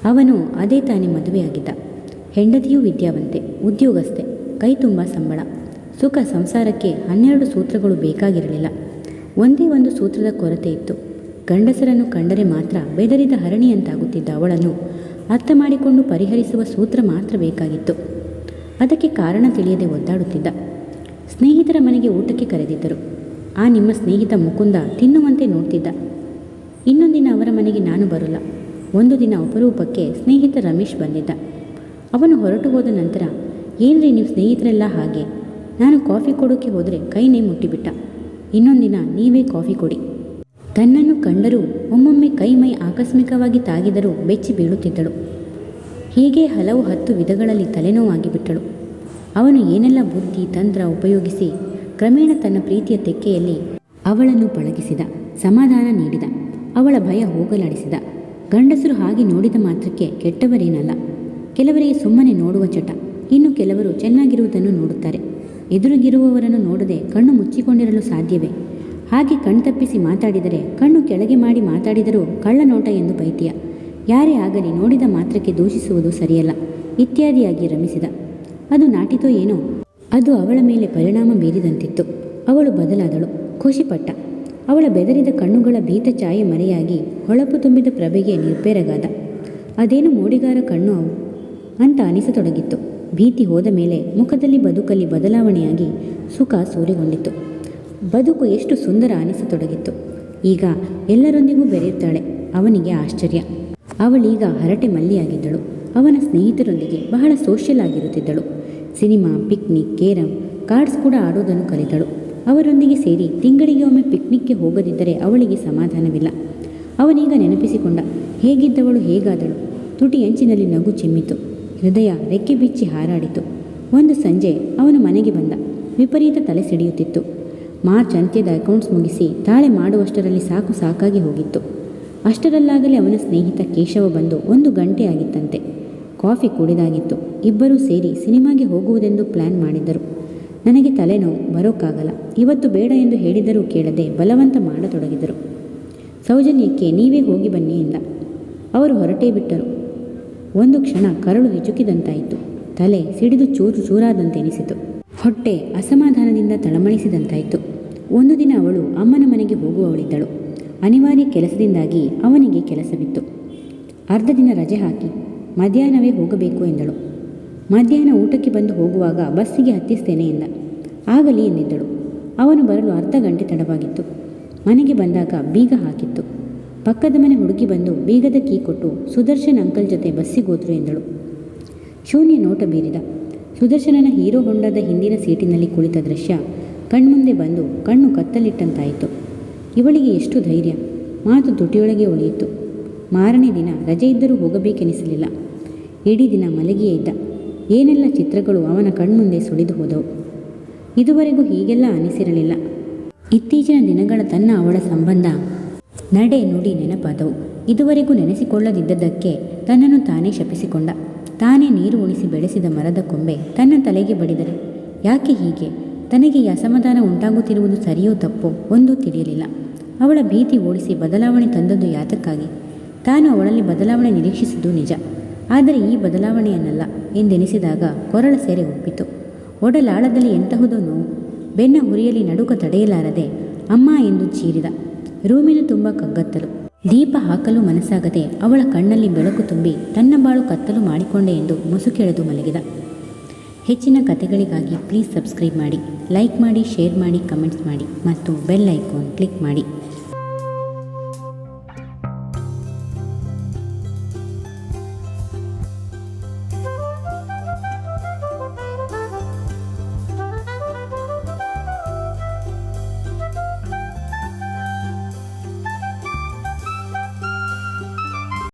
ಅವನು ಅದೇ ತಾನೇ ಮದುವೆಯಾಗಿದ್ದ. ಹೆಂಡತಿಯೂ ವಿದ್ಯಾವಂತೆ, ಉದ್ಯೋಗಸ್ಥೆ, ಕೈ ತುಂಬ ಸಂಬಳ. ಸುಖ ಸಂಸಾರಕ್ಕೆ 12 ಸೂತ್ರಗಳು ಬೇಕಾಗಿರಲಿಲ್ಲ. ಒಂದೇ ಒಂದು ಸೂತ್ರದ ಕೊರತೆ ಇತ್ತು. ಗಂಡಸರನ್ನು ಕಂಡರೆ ಮಾತ್ರ ಬೆದರಿದ ಹರಣಿಯಂತಾಗುತ್ತಿದ್ದ ಅವಳನ್ನು ಅರ್ಥ ಮಾಡಿಕೊಂಡು ಪರಿಹರಿಸುವ ಸೂತ್ರ ಮಾತ್ರ ಬೇಕಾಗಿತ್ತು. ಅದಕ್ಕೆ ಕಾರಣ ತಿಳಿಯದೆ ಒದ್ದಾಡುತ್ತಿದ್ದ. ಸ್ನೇಹಿತರ ಮನೆಗೆ ಊಟಕ್ಕೆ ಕರೆದಿದ್ದರು. ಆ ನಿಮ್ಮ ಸ್ನೇಹಿತ ಮುಕುಂದ ತಿನ್ನುವಂತೆ ನೋಡ್ತಿದ್ದ. ಇನ್ನೊಂದು ದಿನ ಅವರ ಮನೆಗೆ ನಾನು ಬರೋಲ್ಲ. ಒಂದು ದಿನ ಅಪರೂಪಕ್ಕೆ ಸ್ನೇಹಿತ ರಮೇಶ್ ಬಂದಿದ್ದ. ಅವನು ಹೊರಟು ಹೋದ ನಂತರ, ಏನ್ರಿ ನೀವು ಸ್ನೇಹಿತರೆಲ್ಲ ಹಾಗೆ, ನಾನು ಕಾಫಿ ಕೊಡೋಕ್ಕೆ ಹೋದರೆ ಕೈನೇ ಮುಟ್ಟಿಬಿಟ್ಟ. ಇನ್ನೊಂದು ದಿನ ನೀವೇ ಕಾಫಿ ಕೊಡಿ. ತನ್ನನ್ನು ಕಂಡರೂ ಒಮ್ಮೊಮ್ಮೆ ಕೈ ಮೈ ಆಕಸ್ಮಿಕವಾಗಿ ತಾಗಿದರೂ ಬೆಚ್ಚಿ ಬೀಳುತ್ತಿದ್ದಳು. ಹೀಗೆ ಹಲವು 10 ವಿಧಗಳಲ್ಲಿ ತಲೆನೋವಾಗಿಬಿಟ್ಟಳು. ಅವನು ಏನೆಲ್ಲ ಬುದ್ಧಿ ತಂತ್ರ ಉಪಯೋಗಿಸಿ ಕ್ರಮೇಣ ತನ್ನ ಪ್ರೀತಿಯ ತೆಕ್ಕೆಯಲ್ಲಿ ಅವಳನ್ನು ಪಳಗಿಸಿದ, ಸಮಾಧಾನ ನೀಡಿದ, ಅವಳ ಭಯ ಹೋಗಲಾಡಿಸಿದ. ಗಂಡಸರು ಹಾಗೆ ನೋಡಿದ ಮಾತ್ರಕ್ಕೆ ಕೆಟ್ಟವರೇನಲ್ಲ. ಕೆಲವರಿಗೆ ಸುಮ್ಮನೆ ನೋಡುವ ಚಟ, ಇನ್ನು ಕೆಲವರು ಚೆನ್ನಾಗಿರುವುದನ್ನು ನೋಡುತ್ತಾರೆ. ಎದುರಿಗಿರುವವರನ್ನು ನೋಡದೆ ಕಣ್ಣು ಮುಚ್ಚಿಕೊಂಡಿರಲು ಸಾಧ್ಯವೇ? ಹಾಗೆ ಕಣ್ತಪ್ಪಿಸಿ ಮಾತಾಡಿದರೆ, ಕಣ್ಣು ಕೆಳಗೆ ಮಾಡಿ ಮಾತಾಡಿದರೂ ಕಳ್ಳ ನೋಟ ಎಂದು ಬೈತೀಯ. ಯಾರೇ ಆಗಲಿ ನೋಡಿದ ಮಾತ್ರಕ್ಕೆ ದೂಷಿಸುವುದು ಸರಿಯಲ್ಲ ಇತ್ಯಾದಿಯಾಗಿ ರಮಿಸಿದ. ಅದು ನಾಟಿತೋ ಏನೋ, ಅದು ಅವಳ ಮೇಲೆ ಪರಿಣಾಮ ಬೀರಿದಂತಿತ್ತು. ಅವಳು ಬದಲಾದಳು, ಖುಷಿಪಟ್ಟ. ಅವಳ ಬೆದರಿದ ಕಣ್ಣುಗಳ ಭೀತ ಛಾಯೆ ಮರೆಯಾಗಿ ಹೊಳಪು ತುಂಬಿದ ಪ್ರಭೆಗೆ ನಿರ್ಬೇರಗಾದ. ಅದೇನು ಮೋಡಿಗಾರ ಕಣ್ಣು ಅವು ಅಂತ ಅನಿಸತೊಡಗಿತ್ತು. ಭೀತಿ ಹೋದ ಮೇಲೆ ಮುಖದಲ್ಲಿ ಬದುಕಲ್ಲಿ ಬದಲಾವಣೆಯಾಗಿ ಸುಖ ಸೂರೆಗೊಂಡಿತು. ಬದುಕು ಎಷ್ಟು ಸುಂದರ ಅನಿಸತೊಡಗಿತ್ತು. ಈಗ ಎಲ್ಲರೊಂದಿಗೂ ಬೆರೆಯುತ್ತಾಳೆ. ಅವನಿಗೆ ಆಶ್ಚರ್ಯ. ಅವಳೀಗ ಹರಟೆ ಮಲ್ಲಿಯಾಗಿದ್ದಳು. ಅವನ ಸ್ನೇಹಿತರೊಂದಿಗೆ ಬಹಳ ಸೋಷಿಯಲ್ ಆಗಿರುತ್ತಿದ್ದಳು. ಸಿನಿಮಾ, ಪಿಕ್ನಿಕ್, ಕೇರಂ, ಕಾರ್ಡ್ಸ್ ಕೂಡ ಆಡೋದನ್ನು ಕಲಿತಳು. ಅವರೊಂದಿಗೆ ಸೇರಿ ತಿಂಗಳಿಗೆ ಒಮ್ಮೆ ಪಿಕ್ನಿಕ್ಗೆ ಹೋಗದಿದ್ದರೆ ಅವಳಿಗೆ ಸಮಾಧಾನವಿಲ್ಲ. ಅವನೀಗ ನೆನಪಿಸಿಕೊಂಡ, ಹೇಗಿದ್ದವಳು ಹೇಗಾದಳು. ತುಟಿ ಅಂಚಿನಲ್ಲಿ ನಗು ಚಿಮ್ಮಿತು. ಹೃದಯ ರೆಕ್ಕೆ ಬಿಚ್ಚಿ ಹಾರಾಡಿತು. ಒಂದು ಸಂಜೆ ಅವನು ಮನೆಗೆ ಬಂದ. ವಿಪರೀತ ತಲೆ ಸಿಡಿಯುತ್ತಿತ್ತು. ಮಾರ್ಚ್ ಅಂತ್ಯದ ಅಕೌಂಟ್ಸ್ ಮುಗಿಸಿ ತಾಳೆ ಮಾಡುವಷ್ಟರಲ್ಲಿ ಸಾಕಾಗಿ ಹೋಗಿತ್ತು. ಅಷ್ಟರಲ್ಲಾಗಲೇ ಅವನ ಸ್ನೇಹಿತ ಕೇಶವ ಬಂದು 1 ಗಂಟೆ ಆಗಿತ್ತಂತೆ. ಕಾಫಿ ಕುಡಿದಾಗಿತ್ತು. ಇಬ್ಬರೂ ಸೇರಿ ಸಿನಿಮಾಗೆ ಹೋಗುವುದೆಂದು ಪ್ಲ್ಯಾನ್ ಮಾಡಿದ್ದರು. ನನಗೆ ತಲೆನೋವು, ಬರೋಕ್ಕಾಗಲ್ಲ, ಇವತ್ತು ಬೇಡ ಎಂದು ಹೇಳಿದರೂ ಕೇಳದೆ ಬಲವಂತ ಮಾಡತೊಡಗಿದರು. ಸೌಜನ್ಯಕ್ಕೆ ನೀವೇ ಹೋಗಿ ಬನ್ನಿ ಎಂದ. ಅವರು ಹೊರಟೇ ಬಿಟ್ಟರು. ಒಂದು ಕ್ಷಣ ಕರಳು ಹಿಚುಕಿದಂತಾಯಿತು. ತಲೆ ಸಿಡಿದು ಚೂರು ಚೂರಾದಂತೆನಿಸಿತು. ಹೊಟ್ಟೆ ಅಸಮಾಧಾನದಿಂದ ತಳಮಳಿಸಿದಂತಾಯಿತು. ಒಂದು ದಿನ ಅವಳು ಅಮ್ಮನ ಮನೆಗೆ ಹೋಗುವವಳಿದ್ದಳು. ಅನಿವಾರ್ಯ ಕೆಲಸದಿಂದಾಗಿ ಅವನಿಗೆ ಕೆಲಸವಿತ್ತು. ಅರ್ಧ ದಿನ ರಜೆ ಹಾಕಿ ಮಧ್ಯಾಹ್ನವೇ ಹೋಗಬೇಕು ಎಂದಳು. ಮಧ್ಯಾಹ್ನ ಊಟಕ್ಕೆ ಬಂದು ಹೋಗುವಾಗ ಬಸ್ಸಿಗೆ ಹತ್ತಿಸ್ತೇನೆ ಎಂದ. ಆಗಲಿ ಎಂದಿದ್ದಳು. ಅವನು ಬರಲು ಅರ್ಧ ಗಂಟೆ ತಡವಾಗಿತ್ತು. ಮನೆಗೆ ಬಂದಾಗ ಬೀಗ ಹಾಕಿತ್ತು. ಪಕ್ಕದ ಮನೆ ಹುಡುಗಿ ಬಂದು ಬೀಗದ ಕೀ ಕೊಟ್ಟು ಸುದರ್ಶನ್ ಅಂಕಲ್ ಜೊತೆ ಬಸ್ಸಿಗೋದ್ರು ಎಂದಳು. ಶೂನ್ಯ ನೋಟ ಬೀರಿದ. ಸುದರ್ಶನನ ಹೀರೋ ಹೊಂಡದ ಹಿಂದಿನ ಸೀಟಿನಲ್ಲಿ ಕುಳಿತ ದೃಶ್ಯ ಕಣ್ಮುಂದೆ ಬಂದು ಕಣ್ಣು ಕತ್ತಲಿಟ್ಟಂತಾಯಿತು. ಇವಳಿಗೆ ಎಷ್ಟು ಧೈರ್ಯ! ಮಾತು ತುಟಿಯೊಳಗೆ ಉಳಿಯಿತು. ಮಾರನೇ ದಿನ ರಜೆ ಇದ್ದರೂ ಹೋಗಬೇಕೆನಿಸಲಿಲ್ಲ. ಇಡೀ ದಿನ ಮಲಗಿಯೇ ಇದ್ದ. ಏನೆಲ್ಲ ಚಿತ್ರಗಳು ಅವನ ಕಣ್ಮುಂದೆ ಸುಳಿದು ಹೋದವು. ಇದುವರೆಗೂ ಹೀಗೆಲ್ಲ ಅನಿಸಿರಲಿಲ್ಲ. ಇತ್ತೀಚಿನ ದಿನಗಳ ತನ್ನ ಅವಳ ಸಂಬಂಧ, ನಡೆ ನುಡಿ ನೆನಪಾದವು. ಇದುವರೆಗೂ ನೆನೆಸಿಕೊಳ್ಳದಿದ್ದದ್ದಕ್ಕೆ ತನ್ನನ್ನು ತಾನೇ ಶಪಿಸಿಕೊಂಡ. ತಾನೇ ನೀರು ಉಣಿಸಿ ಬೆಳೆಸಿದ ಮರದ ಕೊಂಬೆ ತನ್ನ ತಲೆಗೆ ಬಡಿದರೆ ಯಾಕೆ ಹೀಗೆ? ತನಗೆ ಈ ಅಸಮಾಧಾನ ಉಂಟಾಗುತ್ತಿರುವುದು ಸರಿಯೋ ತಪ್ಪೋ ಒಂದೂ ತಿಳಿಯಲಿಲ್ಲ. ಅವಳ ಭೀತಿ ಓಡಿಸಿ ಬದಲಾವಣೆ ತಂದದ್ದು ಯಾತಕ್ಕಾಗಿ? ತಾನು ಅವಳಲ್ಲಿ ಬದಲಾವಣೆ ನಿರೀಕ್ಷಿಸಿದ್ದು ನಿಜ. ಆದರೆ ಈ ಬದಲಾವಣೆಯನ್ನಲ್ಲ ಎಂದೆನಿಸಿದಾಗ ಕೊರಳ ಸೇರೆ ಒಪ್ಪಿತು. ಒಡಲಾಳದಲ್ಲಿ ಎಂತಹುದೋ ನೋವು. ಬೆನ್ನ ಹುರಿಯಲಿ ನಡುಕ ತಡೆಯಲಾರದೆ ಅಮ್ಮ ಎಂದು ಚೀರಿದ. ರೂಮಿನ ತುಂಬ ಕಗ್ಗತ್ತಲು. ದೀಪ ಹಾಕಲು ಮನಸ್ಸಾಗದೆ ಅವಳ ಕಣ್ಣಲ್ಲಿ ಬೆಳಕು ತುಂಬಿ ತನ್ನ ಬಾಳು ಕತ್ತಲು ಮಾಡಿಕೊಂಡೆ ಎಂದು ಮುಸುಕೆಳೆದು ಮಲಗಿದ. ಹೆಚ್ಚಿನ ಕಥೆಗಳಿಗಾಗಿ ಪ್ಲೀಸ್ ಸಬ್ಸ್ಕ್ರೈಬ್ ಮಾಡಿ, ಲೈಕ್ ಮಾಡಿ, ಶೇರ್ ಮಾಡಿ, ಕಮೆಂಟ್ಸ್ ಮಾಡಿ ಮತ್ತು ಬೆಲ್ ಐಕಾನ್ ಕ್ಲಿಕ್ ಮಾಡಿ.